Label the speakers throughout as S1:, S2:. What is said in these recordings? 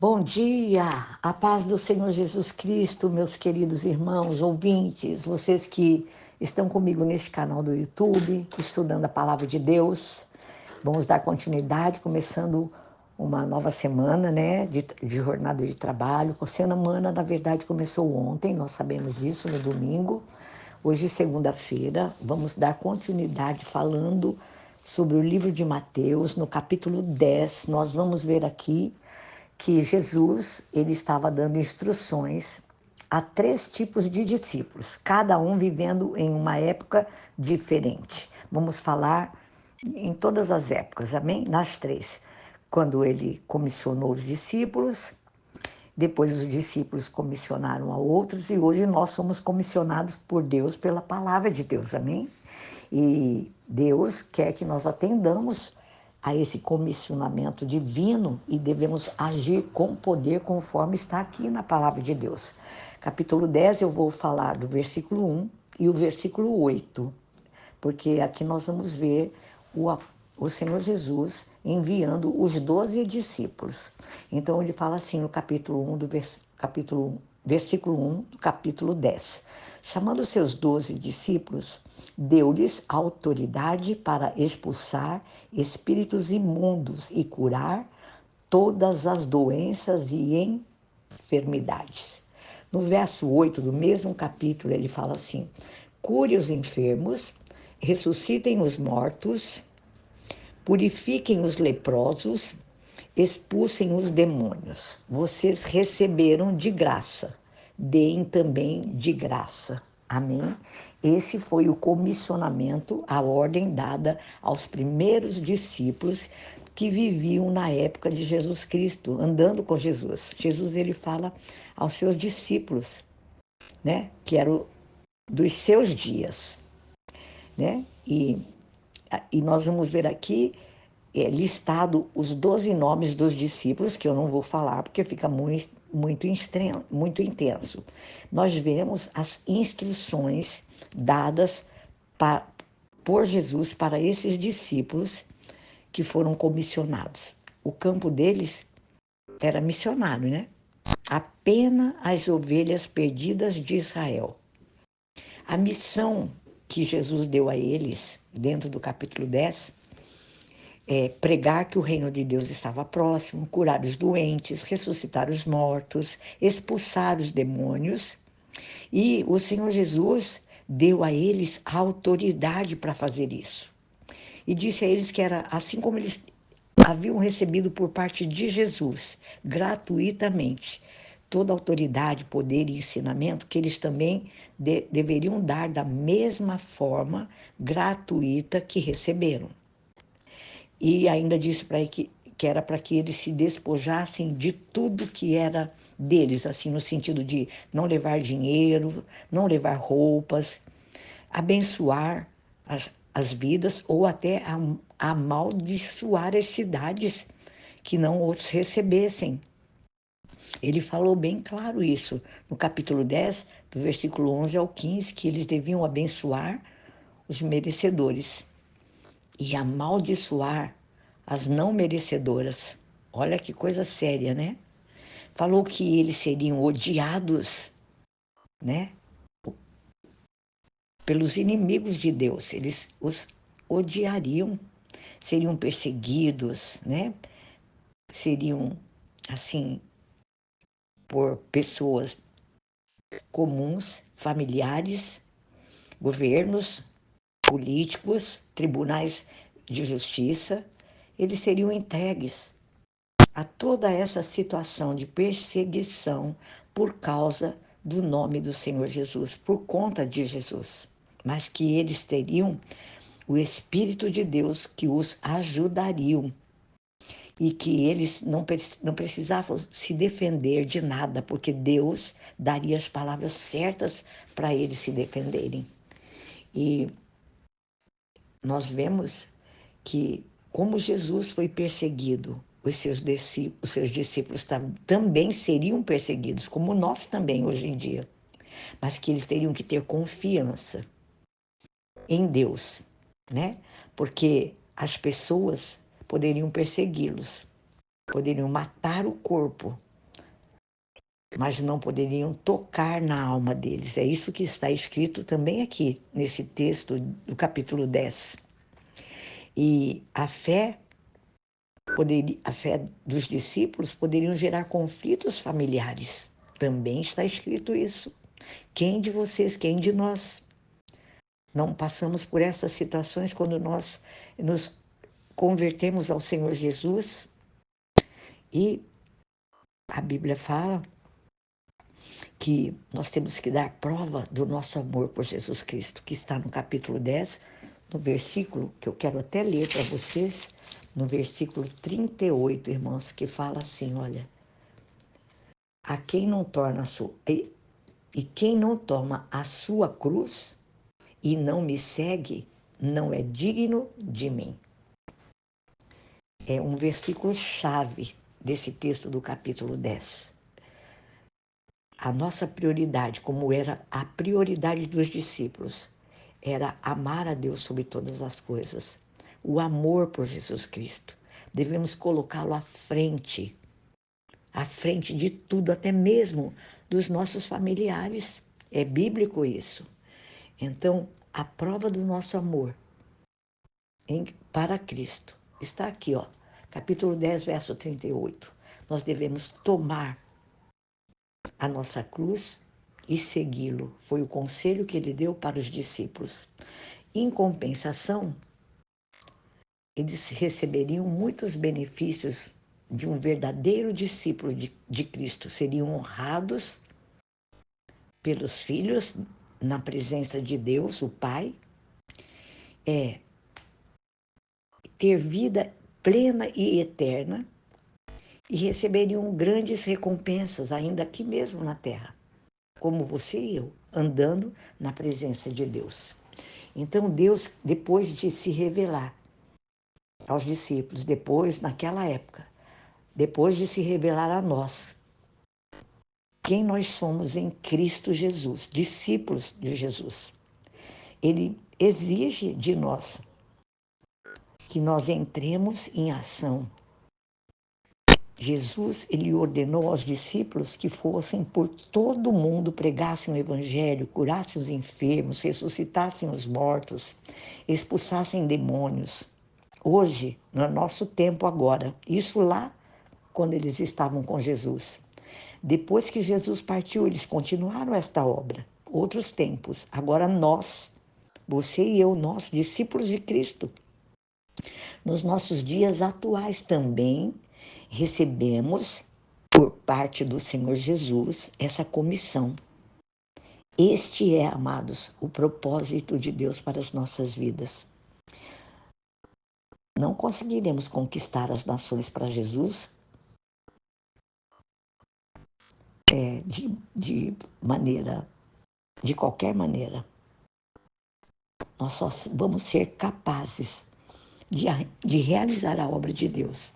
S1: Bom dia, a paz do Senhor Jesus Cristo, meus queridos irmãos, ouvintes, vocês que estão comigo neste canal do YouTube, estudando a Palavra de Deus. Vamos dar continuidade, começando uma nova semana, né, de jornada de trabalho. A semana, na verdade, começou ontem, nós sabemos disso, no domingo. Hoje, segunda-feira, vamos dar continuidade falando sobre o livro de Mateus, no capítulo 10. Nós vamos ver aqui que Jesus ele estava dando instruções a 3 tipos de discípulos, cada um vivendo em uma época diferente. Vamos falar em todas as épocas, amém? Nas 3. Quando ele comissionou os discípulos, depois os discípulos comissionaram a outros e hoje nós somos comissionados por Deus pela palavra de Deus, amém? E Deus quer que nós atendamos a esse comissionamento divino e devemos agir com poder conforme está aqui na palavra de Deus. Capítulo 10 eu vou falar do versículo 1 e o versículo 8, porque aqui nós vamos ver o Senhor Jesus enviando os 12 discípulos. Então ele fala assim no capítulo 1 do versículo 1 do capítulo 10. Chamando seus 12 discípulos, deu-lhes autoridade para expulsar espíritos imundos e curar todas as doenças e enfermidades. No verso 8 do mesmo capítulo, ele fala assim: cure os enfermos, ressuscitem os mortos, purifiquem os leprosos, expulsem os demônios. Vocês receberam de graça, deem também de graça. Amém? Esse foi o comissionamento, a ordem dada aos primeiros discípulos que viviam na época de Jesus Cristo, andando com Jesus. Jesus ele fala aos seus discípulos, né, que eram dos seus dias, né? E nós vamos ver aqui listado os 12 nomes dos discípulos, que eu não vou falar porque fica muito intenso. Nós vemos as instruções dadas por Jesus para esses discípulos que foram comissionados. O campo deles era missionário, né? Apenas as ovelhas perdidas de Israel. A missão que Jesus deu a eles, dentro do capítulo 10, pregar que o reino de Deus estava próximo, curar os doentes, ressuscitar os mortos, expulsar os demônios. E o Senhor Jesus deu a eles a autoridade para fazer isso. E disse a eles que era assim como eles haviam recebido por parte de Jesus, gratuitamente, toda autoridade, poder e ensinamento, que eles também deveriam dar da mesma forma gratuita que receberam. E ainda disse para que era para que eles se despojassem de tudo que era deles, assim, no sentido de não levar dinheiro, não levar roupas, abençoar as vidas ou até amaldiçoar as cidades que não os recebessem. Ele falou bem claro isso no capítulo 10, do versículo 11 ao 15, que eles deviam abençoar os merecedores e amaldiçoar as não merecedoras. Olha que coisa séria, né? Falou que eles seriam odiados, né? Pelos inimigos de Deus. Eles os odiariam, seriam perseguidos, né? Seriam, assim, por pessoas comuns, familiares, governos, políticos, tribunais de justiça. Eles seriam entregues a toda essa situação de perseguição por causa do nome do Senhor Jesus, por conta de Jesus. Mas que eles teriam o Espírito de Deus que os ajudariam e que eles não precisavam se defender de nada, porque Deus daria as palavras certas para eles se defenderem. E nós vemos que, como Jesus foi perseguido, os seus discípulos também seriam perseguidos, como nós também hoje em dia, mas que eles teriam que ter confiança em Deus, né? Porque as pessoas poderiam persegui-los, poderiam matar o corpo, mas não poderiam tocar na alma deles. É isso que está escrito também aqui, nesse texto do capítulo 10. E a fé dos discípulos poderiam gerar conflitos familiares. Também está escrito isso. Quem de vocês, quem de nós não passamos por essas situações quando nós nos convertemos ao Senhor Jesus? E a Bíblia fala que nós temos que dar prova do nosso amor por Jesus Cristo, que está no capítulo 10, no versículo, que eu quero até ler para vocês, no versículo 38, irmãos, que fala assim, olha, a quem não torna a sua, e quem não toma a sua cruz e não me segue, não é digno de mim. É um versículo chave desse texto do capítulo 10. A nossa prioridade, como era a prioridade dos discípulos, era amar a Deus sobre todas as coisas. O amor por Jesus Cristo. Devemos colocá-lo à frente de tudo, até mesmo dos nossos familiares. É bíblico isso. Então, a prova do nosso amor para Cristo está aqui, ó, capítulo 10, verso 38. Nós devemos tomar a nossa cruz e segui-lo. Foi o conselho que ele deu para os discípulos. Em compensação, eles receberiam muitos benefícios de um verdadeiro discípulo de Cristo. Seriam honrados pelos filhos na presença de Deus, o Pai, ter vida plena e eterna e receberiam grandes recompensas ainda aqui mesmo na terra, como você e eu, andando na presença de Deus. Então Deus, depois de se revelar aos discípulos, depois, naquela época, depois de se revelar a nós, quem nós somos em Cristo Jesus, discípulos de Jesus, Ele exige de nós que nós entremos em ação. Jesus, ele ordenou aos discípulos que fossem por todo o mundo, pregassem o evangelho, curassem os enfermos, ressuscitassem os mortos, expulsassem demônios. Hoje, no nosso tempo agora, isso lá quando eles estavam com Jesus. Depois que Jesus partiu, eles continuaram esta obra. Outros tempos. Agora nós, você e eu, nós, discípulos de Cristo, nos nossos dias atuais também recebemos, por parte do Senhor Jesus, essa comissão. Este é, amados, o propósito de Deus para as nossas vidas. Não conseguiremos conquistar as nações para Jesus de qualquer maneira. Nós só vamos ser capazes de realizar a obra de Deus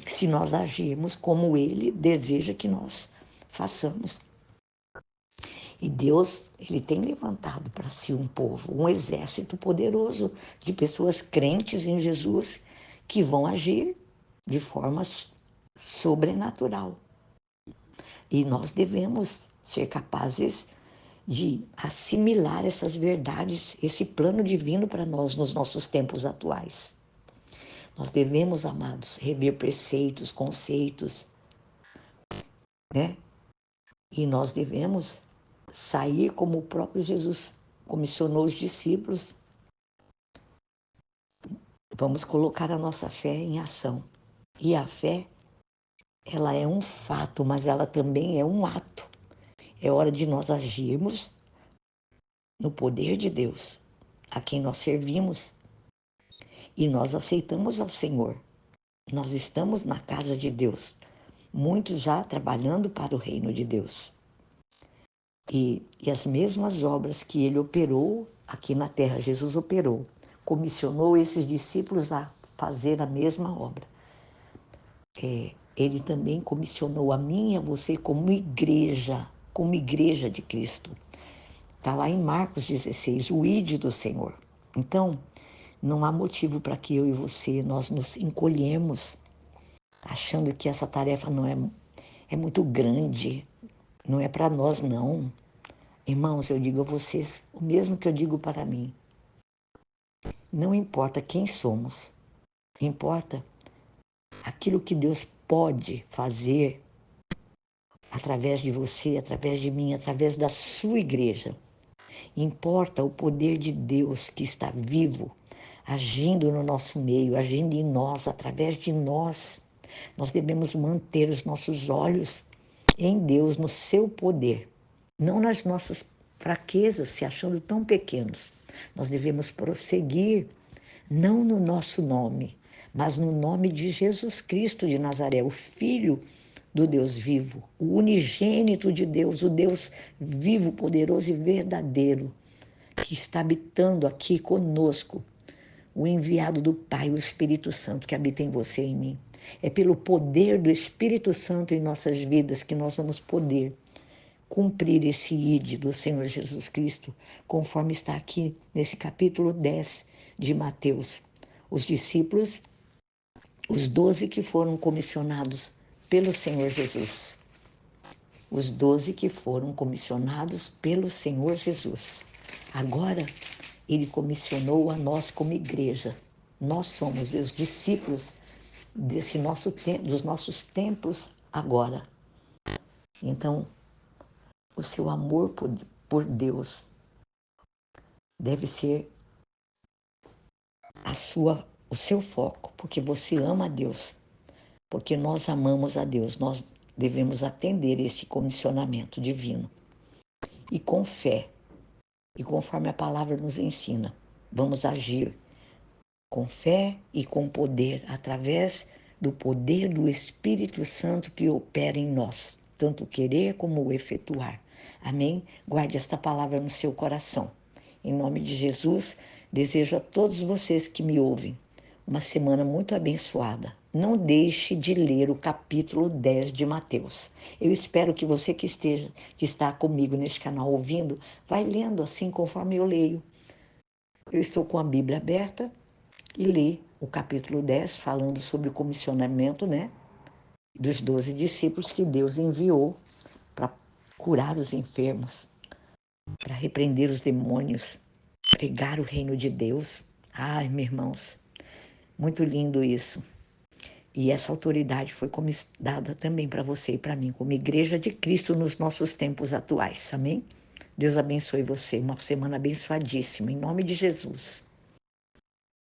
S1: se nós agirmos como Ele deseja que nós façamos. E Deus, Ele tem levantado para si um povo, um exército poderoso de pessoas crentes em Jesus que vão agir de forma sobrenatural. E nós devemos ser capazes de assimilar essas verdades, esse plano divino para nós nos nossos tempos atuais. Nós devemos, amados, rever preceitos, conceitos, né? E nós devemos sair como o próprio Jesus comissionou os discípulos. Vamos colocar a nossa fé em ação. E a fé, ela é um fato, mas ela também é um ato. É hora de nós agirmos no poder de Deus, a quem nós servimos, e nós aceitamos ao Senhor. Nós estamos na casa de Deus, muitos já trabalhando para o reino de Deus. E as mesmas obras que ele operou aqui na terra, Jesus operou, comissionou esses discípulos a fazer a mesma obra. Ele também comissionou a mim e a você como igreja de Cristo. Está lá em Marcos 16, o ide do Senhor. Então, não há motivo para que eu e você, nós nos encolhemos, achando que essa tarefa não é muito grande, não é para nós não. Irmãos, eu digo a vocês o mesmo que eu digo para mim. Não importa quem somos, importa aquilo que Deus pode fazer através de você, através de mim, através da sua igreja. Importa o poder de Deus que está vivo, agindo no nosso meio, agindo em nós, através de nós. Nós devemos manter os nossos olhos em Deus, no seu poder, não nas nossas fraquezas, se achando tão pequenos. Nós devemos prosseguir, não no nosso nome, mas no nome de Jesus Cristo de Nazaré, o Filho do Deus vivo, o unigênito de Deus, o Deus vivo, poderoso e verdadeiro, que está habitando aqui conosco, o enviado do Pai, o Espírito Santo que habita em você e em mim. É pelo poder do Espírito Santo em nossas vidas que nós vamos poder cumprir esse ide do Senhor Jesus Cristo, conforme está aqui nesse capítulo 10 de Mateus. Os discípulos, os 12 que foram comissionados pelo Senhor Jesus. Os 12 que foram comissionados pelo Senhor Jesus. Agora, Ele comissionou a nós como igreja. Nós somos os discípulos desse nosso tempo, dos nossos tempos agora. Então, o seu amor por Deus deve ser o seu foco, porque você ama a Deus, porque nós amamos a Deus, nós devemos atender esse comissionamento divino. E com fé, e conforme a palavra nos ensina, vamos agir com fé e com poder, através do poder do Espírito Santo que opera em nós, tanto o querer como o efetuar. Amém? Guarde esta palavra no seu coração. Em nome de Jesus, desejo a todos vocês que me ouvem uma semana muito abençoada. Não deixe de ler o capítulo 10 de Mateus. Eu espero que você que está comigo neste canal ouvindo, vai lendo assim conforme eu leio. Eu estou com a Bíblia aberta e lê o capítulo 10, falando sobre o comissionamento, dos 12 discípulos que Deus enviou para curar os enfermos, para repreender os demônios, pregar o reino de Deus. Ai, meus irmãos, muito lindo isso. E essa autoridade foi dada também para você e para mim, como igreja de Cristo nos nossos tempos atuais. Amém? Deus abençoe você. Uma semana abençoadíssima, em nome de Jesus.